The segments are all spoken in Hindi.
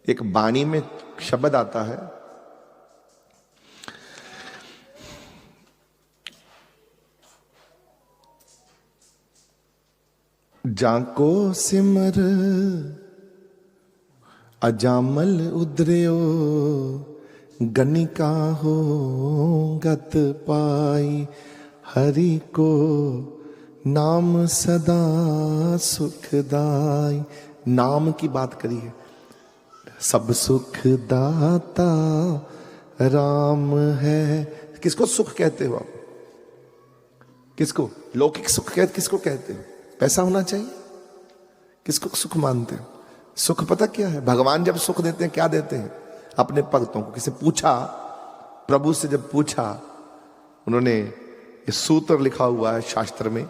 एक वाणी में शब्द आता है, जाको सिमर अजामल उदरियो, गनिका हो गत पाई, हरि को नाम सदा सुखदाई। नाम की बात करी है, सब सुख दाता राम है। किसको सुख कहते हो आप? किसको? लौकिक सुख कहते, किसको कहते हो? पैसा होना चाहिए? किसको सुख मानते हो? सुख पता क्या है? भगवान जब सुख देते हैं क्या देते हैं? अपने भक्तों को। किसी पूछा, प्रभु से जब पूछा, उन्होंने ये सूत्र लिखा हुआ है शास्त्र में,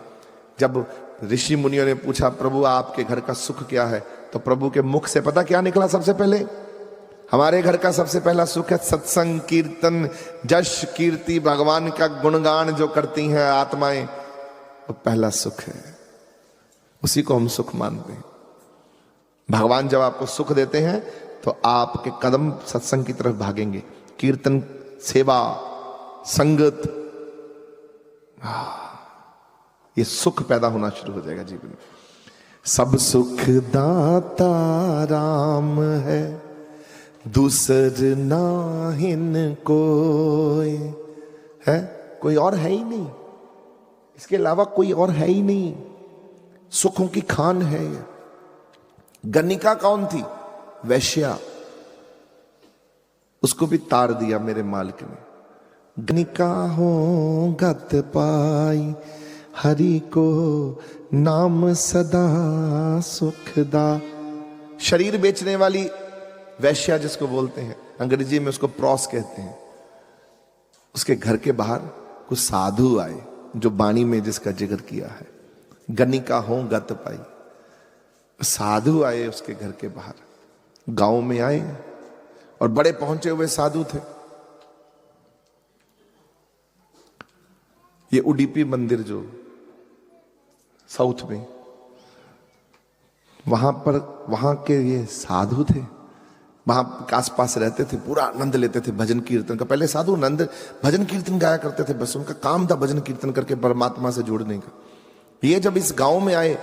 जब ऋषि मुनियों ने पूछा प्रभु आपके घर का सुख क्या है, तो प्रभु के मुख से पता क्या निकला? सबसे पहले हमारे घर का सबसे पहला सुख है सत्संग, कीर्तन, जश, कीर्ति, भगवान का गुणगान जो करती हैं आत्माएं, वो पहला सुख है। उसी को हम सुख मानते हैं। भगवान जब आपको सुख देते हैं तो आपके कदम सत्संग की तरफ भागेंगे, कीर्तन, सेवा, संगत, ये सुख पैदा होना शुरू हो जाएगा जीवन में। सब सुख दाता राम है, दूसर नाहिन कोई है। कोई और है ही नहीं, इसके अलावा कोई और है ही नहीं। सुखों की खान है ये। गनिका कौन थी? वैश्या। उसको भी तार दिया मेरे मालिक ने। गनिका हो गत पाई, हरि को नाम सदा सुखदा। शरीर बेचने वाली वैश्या जिसको बोलते हैं, अंग्रेजी में उसको प्रॉस कहते हैं। उसके घर के बाहर कुछ साधु आए, जो वाणी में जिसका जिक्र किया है, गनिका हो गत पाई। साधु आए उसके घर के बाहर, गांव में आए, और बड़े पहुंचे हुए साधु थे। ये उडुपी मंदिर जो साउथ में, वहां के ये साधु थे, वहां आसपास रहते थे, पूरा आनंद लेते थे भजन कीर्तन का। पहले साधु नंद भजन कीर्तन गाया करते थे, बस उनका काम था भजन कीर्तन करके परमात्मा से जुड़ने का। ये जब इस गांव में आए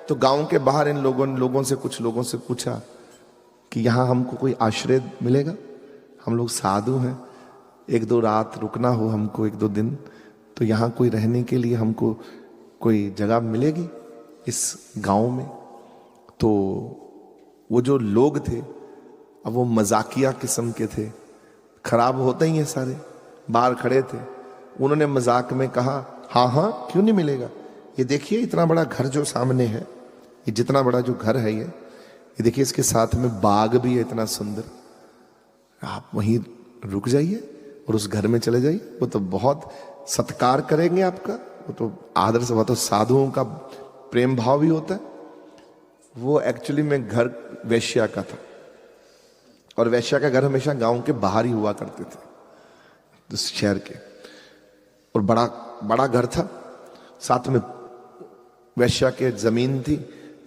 तो गांव के बाहर इन लोगों से, कुछ लोगों से पूछा कि यहां हमको कोई आश्रय मिलेगा? हम लोग साधु हैं, एक दो रात रुकना हो हमको, एक दो दिन, तो यहां कोई रहने के लिए हमको कोई जगह मिलेगी इस गांव में? तो वो जो लोग थे, अब वो मजाकिया किस्म के थे, खराब होते ही हैं सारे, बाहर खड़े थे। उन्होंने मजाक में कहा, हाँ हाँ क्यों नहीं मिलेगा, ये देखिए इतना बड़ा घर जो सामने है, ये जितना बड़ा जो घर है ये देखिए, इसके साथ में बाग भी है इतना सुंदर, आप वहीं रुक जाइए और उस घर में चले जाइए, वो तो बहुत सत्कार करेंगे आपका, वो तो आदर से, वो तो साधुओं का प्रेम भाव भी होता है। वो एक्चुअली में घर वैश्या का था, और वैश्या का घर हमेशा गांव के बाहर ही हुआ करते थे शहर के, और बड़ा बड़ा घर था। साथ में वैश्या के जमीन थी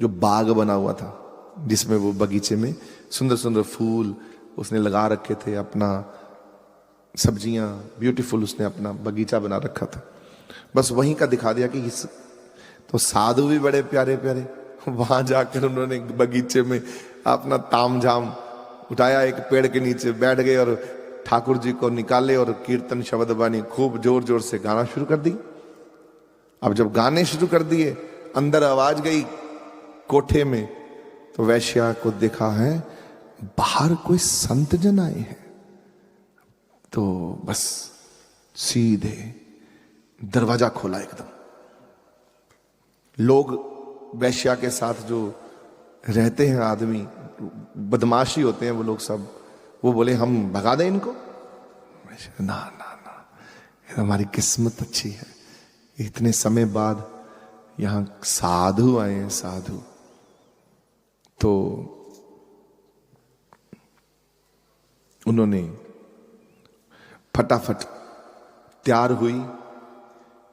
जो बाग बना हुआ था, जिसमें वो बगीचे में सुंदर सुंदर फूल उसने लगा रखे थे, अपना सब्जियां ब्यूटीफुल उसने अपना बगीचा बना रखा था। बस वहीं का दिखा दिया कि इस, तो साधु भी बड़े प्यारे प्यारे, वहां जाकर उन्होंने बगीचे में अपना ताम झाम उठाया, एक पेड़ के नीचे बैठ गए और ठाकुर जी को निकाले और कीर्तन शब्द बानी खूब जोर जोर से गाना शुरू कर दी। अब जब गाने शुरू कर दिए, अंदर आवाज गई कोठे में, तो वैश्या को देखा है बाहर कोई संत जन आए हैं, तो बस सीधे दरवाजा खोला एकदम। लोग वैश्या के साथ जो रहते हैं आदमी, बदमाशी होते हैं वो लोग सब, वो बोले हम भगा दें इनको। ना ना ना, हमारी किस्मत अच्छी है, इतने समय बाद यहां साधु आए हैं, साधु। तो उन्होंने फटाफट तैयार हुई,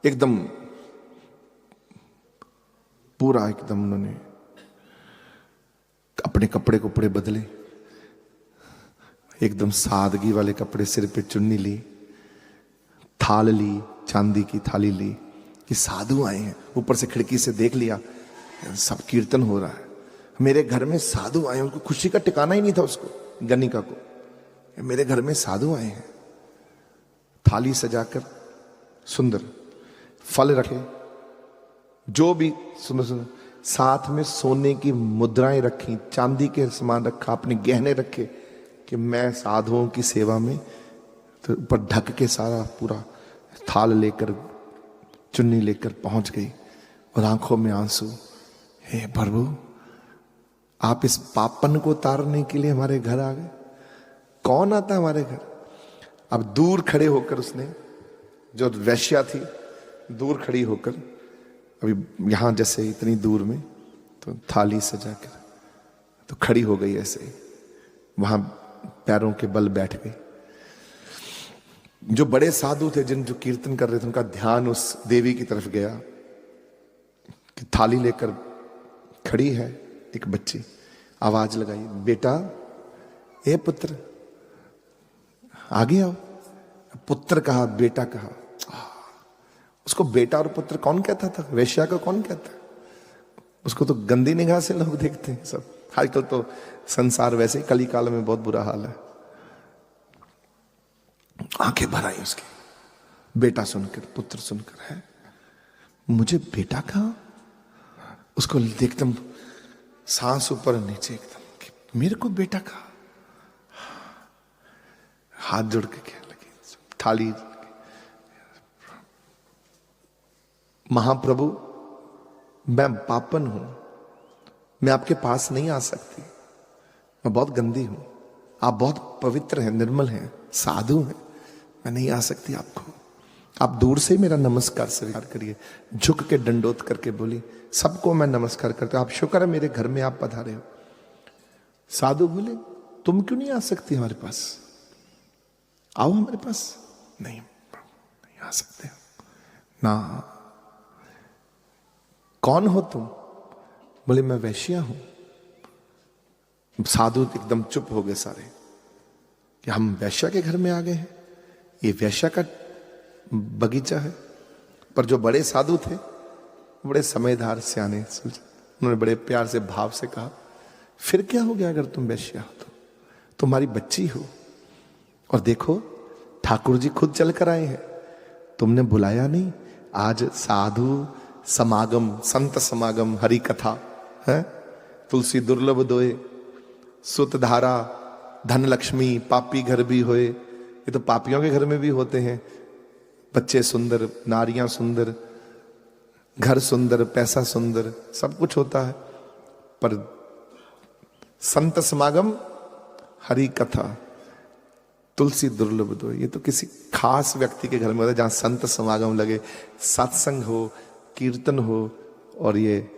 एकदम पूरा एकदम उन्होंने अपने कपड़े बदले, एकदम सादगी वाले कपड़े, सिर पे चुन्नी ली, थाल ली, चांदी की थाली ली, कि साधु आए हैं। ऊपर से खिड़की से देख लिया, सब कीर्तन हो रहा है, मेरे घर में साधु आए हैं। उनको खुशी का ठिकाना ही नहीं था उसको, गणिका को, मेरे घर में साधु आए हैं। थाली सजाकर सुंदर फल रखे, जो भी सुंदर सुंदर, साथ में सोने की मुद्राएं रखी, चांदी के सामान रखा, अपने गहने रखे कि मैं साधुओं की सेवा में। तो ऊपर ढक के सारा पूरा थाल लेकर, चुन्नी लेकर पहुंच गई और आंखों में आंसू। हे प्रभु, आप इस पापन को उतारने के लिए हमारे घर आ गए। कौन आता हमारे घर? अब दूर खड़े होकर उसने, जो वैश्या थी, दूर खड़ी होकर, अभी यहां जैसे इतनी दूर में, तो थाली सजाकर तो खड़ी हो गई ऐसे ही, वहां पैरों के बल बैठ गई। जो बड़े साधु थे, जो कीर्तन कर रहे थे, उनका ध्यान उस देवी की तरफ गया कि थाली लेकर खड़ी है एक बच्ची। आवाज लगाई, बेटा, ए पुत्र, आगे आओ। पुत्र कहा, बेटा कहा। उसको बेटा और पुत्र कौन कहता था? वेश्या को कौन कहता? उसको तो गंदी निगाह से लोग देखते हैं सब। आजकल तो संसार वैसे ही कली काल में बहुत बुरा हाल है। आंखें भर आई उसकी, बेटा सुनकर, पुत्र सुनकर। है, मुझे बेटा कहा? उसको एकदम सांस ऊपर नीचे, एकदम मेरे को बेटा कहा। हाथ जोड़ के कहने लगी, थाली, महाप्रभु, मैं पापन हूं, मैं आपके पास नहीं आ सकती, मैं बहुत गंदी हूं। आप बहुत पवित्र हैं, निर्मल हैं, साधु हैं, मैं नहीं आ सकती आपको। आप दूर से मेरा नमस्कार स्वीकार करिए। झुक के दंडोत करके बोली, सबको मैं नमस्कार करता हूं, आप शुक्र है मेरे घर में आप पधारे हो। साधु बोले, तुम क्यों नहीं आ सकती हमारे पास? आओ हमारे पास। नहीं, नहीं आ सकते ना। कौन हो तुम? बोले, मैं वैश्या हूं। साधु एकदम चुप हो गए सारे कि हम वैश्या के घर में आ गए हैं, ये वैश्या का बगीचा है। पर जो बड़े साधु थे, बड़े समझदार सियाने, उन्होंने बड़े प्यार से, भाव से कहा, फिर क्या हो गया अगर तुम वैश्या हो तो? तुम्हारी बच्ची हो, और देखो ठाकुर जी खुद चल कर आए हैं, तुमने बुलाया नहीं। आज साधु समागम, संत समागम, हरि कथा है, तुलसी दुर्लभ दोए, सुत धारा, धन लक्ष्मी, पापी घर भी होए। ये तो पापियों के घर में भी होते हैं। बच्चे सुंदर, नारियां सुंदर, घर सुंदर, पैसा सुंदर, सब कुछ होता है। पर संत समागम, हरि कथा, तुलसी दुर्लभ दो, ये तो किसी खास व्यक्ति के घर में होता है, जहां संत समागम लगे, सत्संग हो, कीर्तन हो, और ये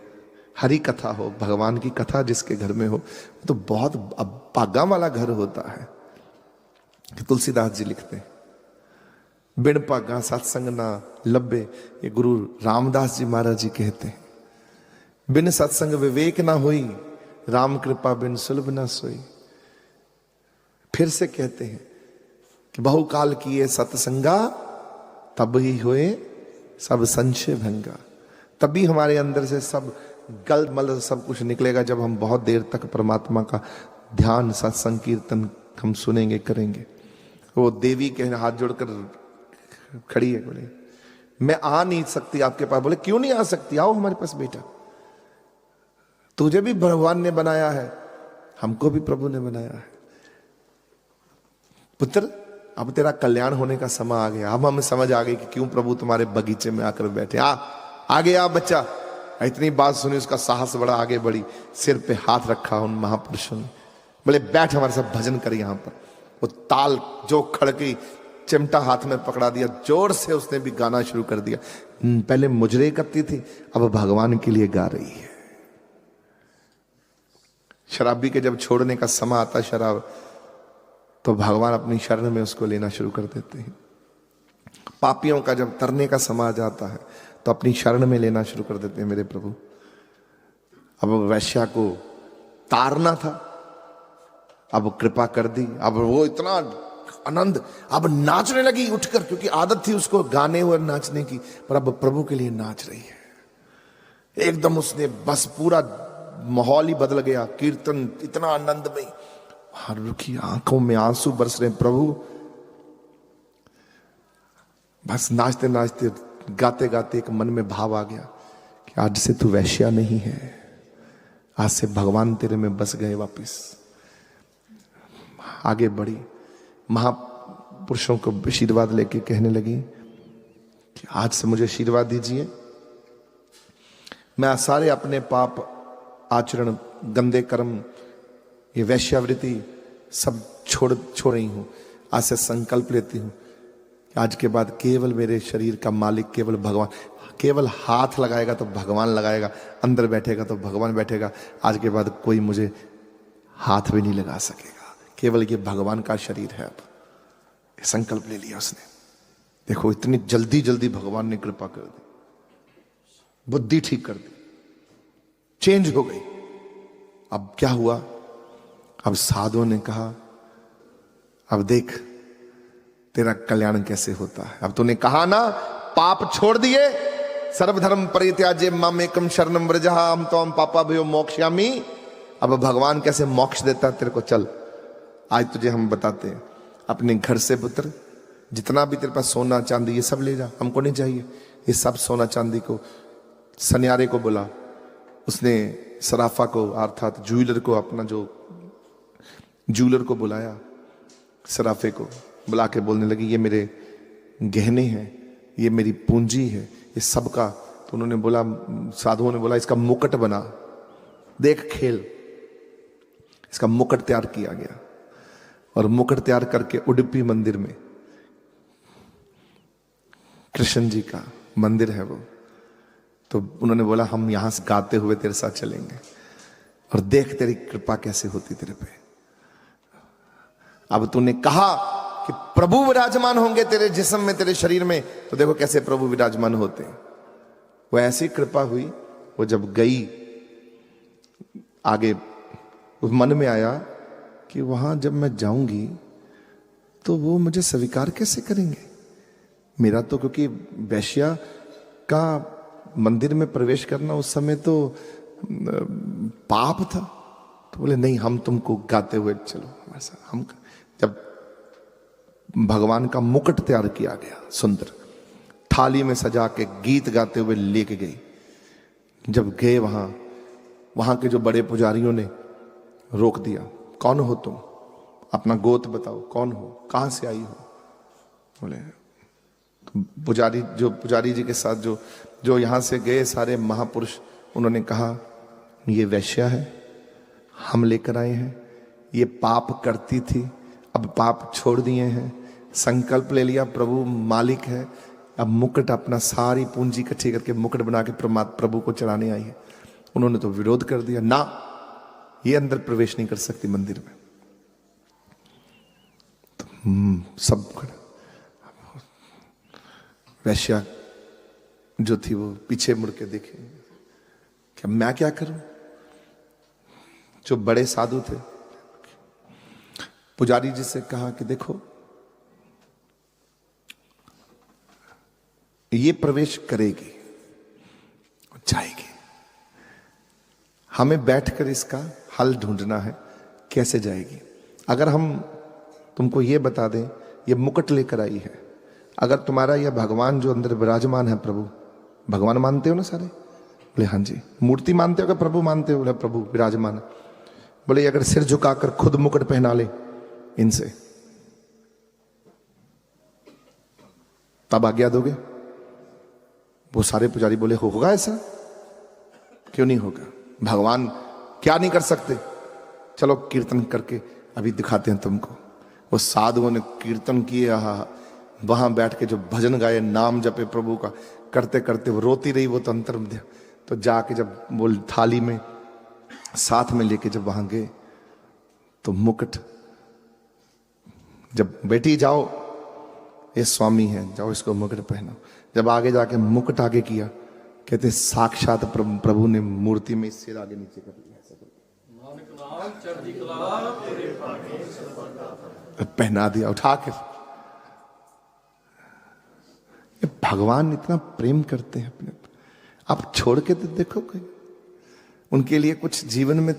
हरि कथा हो, भगवान की कथा जिसके घर में हो, तो बहुत भागा वाला घर होता है। तुलसीदास जी लिखते हैं, बिन भागा सत्संग ना लब्बे, ये गुरु रामदास जी महाराज जी कहते हैं। बिन सत्संग विवेक ना हुई, राम कृपा बिन सुलभ ना सोई। फिर से कहते हैं कि बहुकाल किए सत्संगा, तब ही हुए सब संशय भंगा। तभी हमारे अंदर से सब गल मल सब कुछ निकलेगा, जब हम बहुत देर तक परमात्मा का ध्यान, सत्संग, कीर्तन हम सुनेंगे, करेंगे। वो देवी के हाथ जोड़कर खड़ी है, बोले, मैं आ नहीं सकती आपके पास। बोले, क्यों नहीं आ सकती? आओ हमारे पास बेटा, तुझे भी भगवान ने बनाया है, हमको भी प्रभु ने बनाया है। पुत्र, अब तेरा कल्याण होने का समय आ गया। अब हमें समझ आ गई कि क्यों प्रभु तुम्हारे बगीचे में आकर बैठे। आगे आ बच्चा। इतनी बात सुनी, उसका साहस बड़ा, आगे बढ़ी, सिर पे हाथ रखा उन महापुरुषों ने, बोले, बैठ हमारे साथ भजन कर यहां पर। वो ताल जो खड़की, चिमटा हाथ में पकड़ा दिया, जोर से उसने भी गाना शुरू कर दिया। पहले मुजरे करती थी, अब भगवान के लिए गा रही है। शराबी के जब छोड़ने का समय आता शराब, तो भगवान अपनी शरण में उसको लेना शुरू कर देते हैं। पापियों का जब तरने का समय जाता है, तो अपनी शरण में लेना शुरू कर देते हैं मेरे प्रभु। अब वैश्या को तारना था, अब कृपा कर दी। अब वो इतना आनंद, अब नाचने लगी उठकर, क्योंकि आदत थी उसको गाने और नाचने की, पर अब प्रभु के लिए नाच रही है। एकदम उसने बस पूरा माहौल ही बदल गया, कीर्तन इतना आनंदमय, हर रुकी आंखों में आंसू बरस रहे। प्रभु बस नाचते नाचते गाते गाते एक मन में भाव आ गया कि आज से तू वैश्या नहीं है, आज से भगवान तेरे में बस गए वापिस। आगे बढ़ी, महापुरुषों को आशीर्वाद लेके कहने लगी कि आज से मुझे आशीर्वाद दीजिए, मैं सारे अपने पाप आचरण, गंदे कर्म, ये वैश्यावृत्ति सब छोड़ रही हूं। आज से संकल्प लेती हूं कि आज के बाद केवल मेरे शरीर का मालिक केवल भगवान, केवल हाथ लगाएगा तो भगवान लगाएगा, अंदर बैठेगा तो भगवान बैठेगा। आज के बाद कोई मुझे हाथ भी नहीं लगा सकेगा, केवल ये भगवान का शरीर है। अब संकल्प ले लिया उसने। देखो इतनी जल्दी जल्दी भगवान ने कृपा कर दी, बुद्धि ठीक कर दी, चेंज हो गई। अब क्या हुआ, अब साधुओं ने कहा अब देख तेरा कल्याण कैसे होता है। अब तूने कहा ना पाप छोड़ दिए, सर्वधर्म परित्याज्य मामेकम शरणम व्रजः अहम त्वां पापाभयो मोक्ष्यामि। अब भगवान कैसे मोक्ष देता तेरे को, चल आज तुझे हम बताते हैं। अपने घर से पुत्र जितना भी तेरे पास सोना चांदी ये सब ले जा, हमको नहीं चाहिए ये सब सोना चांदी को। सन्यारे को बोला, उसने सराफा को अर्थात ज्वेलर को, अपना जो ज्वेलर को बुलाया, सराफे को बुला के बोलने लगी ये मेरे गहने हैं, ये मेरी पूंजी है, ये सबका। तो उन्होंने बोला, साधुओं ने बोला इसका मुकुट बना, देख खेल। इसका मुकुट तैयार किया गया और मुकुट तैयार करके उडुपी मंदिर में, कृष्ण जी का मंदिर है वो, तो उन्होंने बोला हम यहां से गाते हुए तेरे साथ चलेंगे और देख तेरी कृपा कैसे होती तेरे पे। अब तूने कहा कि प्रभु विराजमान होंगे तेरे जिस्म में, तेरे शरीर में, तो देखो कैसे प्रभु विराजमान होते हैं। वो ऐसी कृपा हुई, वो जब गई आगे मन में आया कि वहां जब मैं जाऊंगी तो वो मुझे स्वीकार कैसे करेंगे। मेरा तो क्योंकि वैश्या का मंदिर में प्रवेश करना उस समय तो पाप था, तो बोले नहीं हम तुमको गाते हुए चलो हमारे साथ। हम जब भगवान का मुकुट तैयार किया गया सुंदर, थाली में सजा के गीत गाते हुए लेके गई। जब गए वहां के जो बड़े पुजारियों ने रोक दिया, कौन हो तुम, अपना गोत्र बताओ, कौन हो, कहां से आई हो। बोले तो पुजारी जी के साथ जो यहां से गए सारे महापुरुष, उन्होंने कहा ये वैश्या है, हम लेकर आए हैं, ये पाप करती थी, अब पाप छोड़ दिए हैं, संकल्प ले लिया, प्रभु मालिक है, अब मुकुट अपना सारी पूंजी इकट्ठी करके मुकुट बना के प्रभु को चढ़ाने आई है। उन्होंने तो विरोध कर दिया, ना ये अंदर प्रवेश नहीं कर सकती मंदिर में। तो सब वैश्या जो थी वो पीछे मुड़ के देखे, क्या मैं क्या करूं। जो बड़े साधु थे, पुजारी जी से कहा कि देखो ये प्रवेश करेगी, जाएगी, हमें बैठकर इसका हल ढूंढना है, कैसे जाएगी। अगर हम तुमको ये बता दें ये मुकुट लेकर आई है, अगर तुम्हारा यह भगवान जो अंदर विराजमान है, प्रभु भगवान मानते हो ना सारे, बोले हाँ जी। मूर्ति मानते हो क्या प्रभु मानते हो, बोले प्रभु विराजमान है। बोले अगर सिर झुकाकर खुद मुकुट पहना ले इनसे तब आज्ञा दोगे। वो सारे पुजारी बोले होगा ऐसा, क्यों नहीं होगा, भगवान क्या नहीं कर सकते, चलो कीर्तन करके अभी दिखाते हैं तुमको। वो साधुओं ने कीर्तन किए, वहां बैठ के जो भजन गाए, नाम जपे प्रभु का, करते करते वो रोती रही वो तो अंतर में। तो जाके जब वो थाली में साथ में लेके जब वहां गए तो मुकुट, जब बेटी जाओ ये स्वामी है, जाओ इसको मुकुट पहनाओ। जब आगे जाके मुकुट आगे किया, कहते साक्षात प्रभु ने मूर्ति में सिर आगे नीचे कर लिया। पहना दिया उठा के। ये भगवान इतना प्रेम करते हैं अपने पर, आप छोड़ के तो देखो कोई, उनके लिए कुछ जीवन में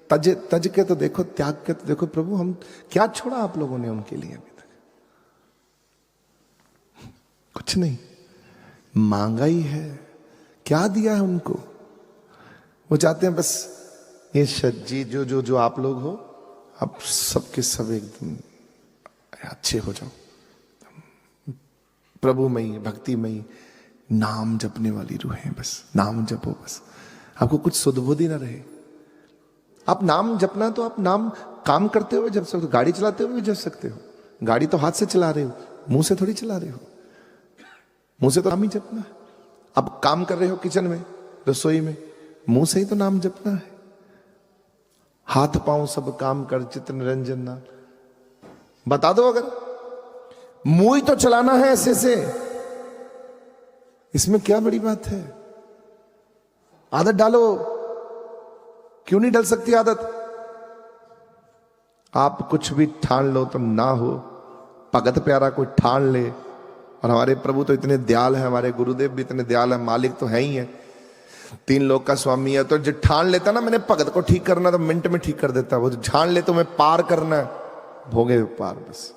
तज के तो देखो, त्याग के तो देखो। प्रभु हम क्या छोड़ा आप लोगों ने उनके लिए अभी तक? कुछ नहीं, मांगा ही है, क्या दिया है उनको? वो चाहते हैं बस ये सज्जी जो आप लोग हो, आप सबके सब एकदम अच्छे हो जाओ, प्रभुमयी भक्तिमयी नाम जपने वाली रूहें, बस नाम जपो, बस आपको कुछ सुध बुध ही ना रहे। आप नाम जपना तो आप नाम काम करते हुए जप सकते हो, गाड़ी चलाते हुए भी जप सकते हो। गाड़ी तो हाथ से चला रहे हो, मुंह से थोड़ी चला रहे हो, मुंह से तो नाम ही जपना है। अब काम कर रहे हो किचन में, रसोई में, मुंह से ही तो नाम जपना है। हाथ पांव सब काम कर चित्त निरंजन नाम, बता दो अगर मुंह ही तो चलाना है ऐसे से, इसमें क्या बड़ी बात है? आदत डालो, क्यों नहीं डल सकती आदत? आप कुछ भी ठान लो तो ना हो, भगत प्यारा कोई ठान ले। और हमारे प्रभु तो इतने दयाल है, हमारे गुरुदेव भी इतने दयाल है, मालिक तो है ही है, तीन लोक का स्वामी है। तो जो ठान लेता ना मैंने भगत को ठीक करना, तो मिनट में ठीक कर देता। वो जो ठान ले तो मैं पार करना है, भोगे पार बस।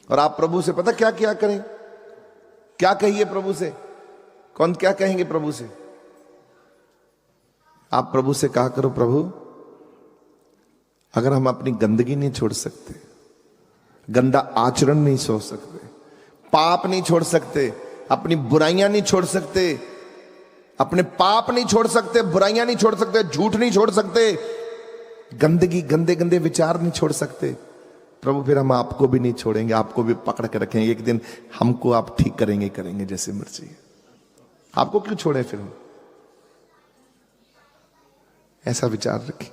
और आप प्रभु से पता क्या क्या करें, क्या कहिए प्रभु से? कौन क्या कहेंगे प्रभु से? आप प्रभु से कहा करो, प्रभु अगर हम अपनी गंदगी नहीं छोड़ सकते, गंदा आचरण नहीं छोड़ सकते, पाप नहीं छोड़ सकते, अपनी बुराइयां नहीं छोड़ सकते, अपने पाप नहीं छोड़ सकते, बुराइयां नहीं छोड़ सकते, झूठ नहीं छोड़ सकते, गंदगी गंदे गंदे विचार नहीं छोड़ सकते, प्रभु फिर हम आपको भी नहीं छोड़ेंगे, आपको भी पकड़ के रखेंगे। एक दिन हमको आप ठीक करेंगे जैसे मर्जी। आपको क्यों छोड़े फिर हम? ऐसा विचार रखें।